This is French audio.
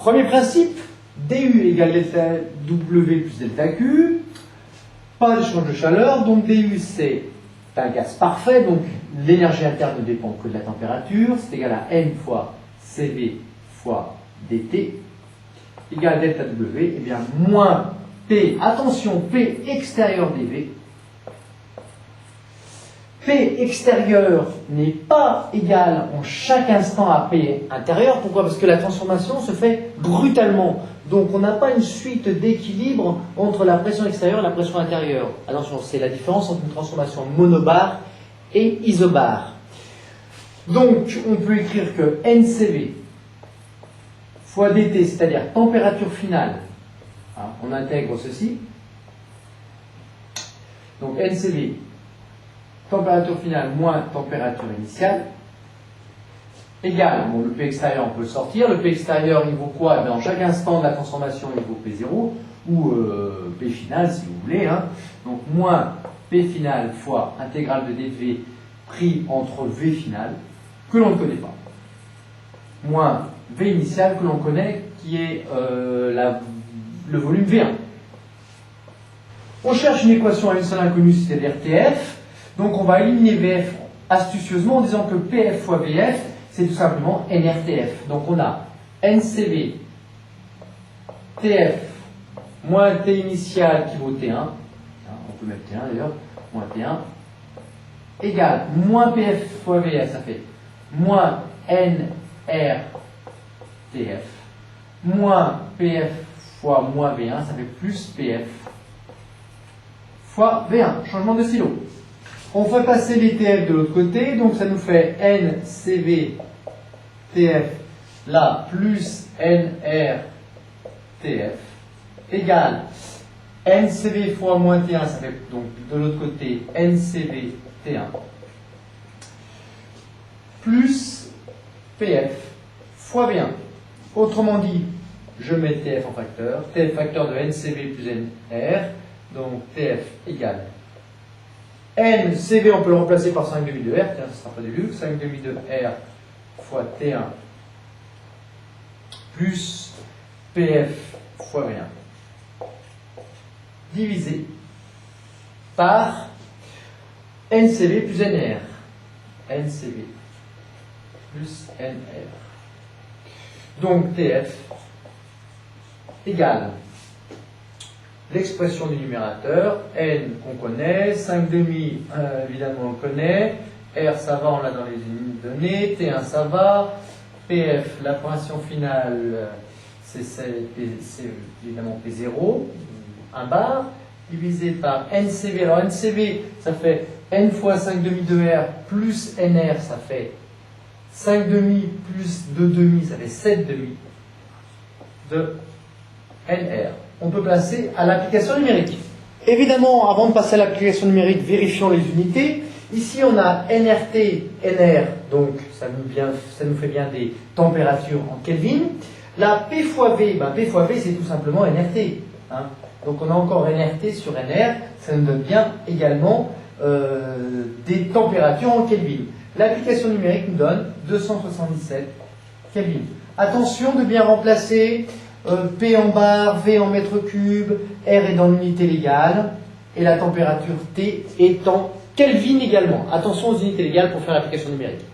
Premier principe, du égale delta W plus delta Q. Pas d'échange de chaleur, donc du c'est un gaz parfait, donc l'énergie interne ne dépend que de la température. C'est égal à N fois CV fois dt égale delta W, et bien moins P, attention, P extérieur dV. P extérieur n'est pas égal en chaque instant à P intérieur. Pourquoi? Parce que la transformation se fait brutalement. Donc on n'a pas une suite d'équilibre entre la pression extérieure et la pression intérieure. Attention, c'est la différence entre une transformation monobar et isobar. Donc on peut écrire que NCV fois dt, c'est-à-dire température finale, on intègre ceci. Donc NCV, température finale moins température initiale, égale, bon, le P extérieur on peut le sortir, le P extérieur il vaut quoi? En chaque instant de la transformation il vaut P0, ou P final si vous voulez, donc moins P final fois intégrale de dV pris entre V final, que l'on ne connaît pas, moins V initial que l'on connaît, qui est le volume V1. On cherche une équation à une seule inconnue, c'est-à-dire TF. Donc on va éliminer VF astucieusement en disant que PF fois VF, c'est tout simplement NRTF. Donc on a NCV TF moins T initial qui vaut T1, on peut mettre T1 d'ailleurs, moins T1, égale moins PF fois VF, ça fait moins NRTF, moins PF fois moins V1, ça fait plus PF fois V1. Changement de stylo. On fait passer les TF de l'autre côté, donc ça nous fait NCV TF là plus NRTF égale NCV fois moins T1, ça fait donc de l'autre côté NCV T1 plus PF fois V1. Autrement dit, je mets TF en facteur, TF facteur de NCV plus NR, donc TF égale NCV, on peut le remplacer par 5 demi de R, tiens, ce sera pas du luxe, 5 demi de R fois T1 plus PF fois V1 divisé par NCV plus NR. NCV plus NR. Donc TF égale l'expression du numérateur, N qu'on connaît, 5 demi évidemment on le connaît, R ça va, on l'a dans les unités données, T1 ça va, PF, la pointion finale c'est évidemment P0, 1 bar, divisé par NCV. Alors NCV ça fait N fois 5 demi de R plus NR, ça fait 5 demi plus 2 demi, ça fait 7 demi de NR. On peut passer à l'application numérique. Évidemment, avant de passer à l'application numérique, vérifions les unités. Ici, on a NRT, NR, donc ça nous fait bien des températures en Kelvin. La P fois V, P fois V, c'est tout simplement NRT. Donc on a encore NRT sur NR, ça nous donne bien également des températures en Kelvin. L'application numérique nous donne 277 Kelvin. Attention de bien remplacer P en bar, V en mètres cubes, R est dans l'unité légale, et la température T est en Kelvin également. Attention aux unités légales pour faire l'application numérique.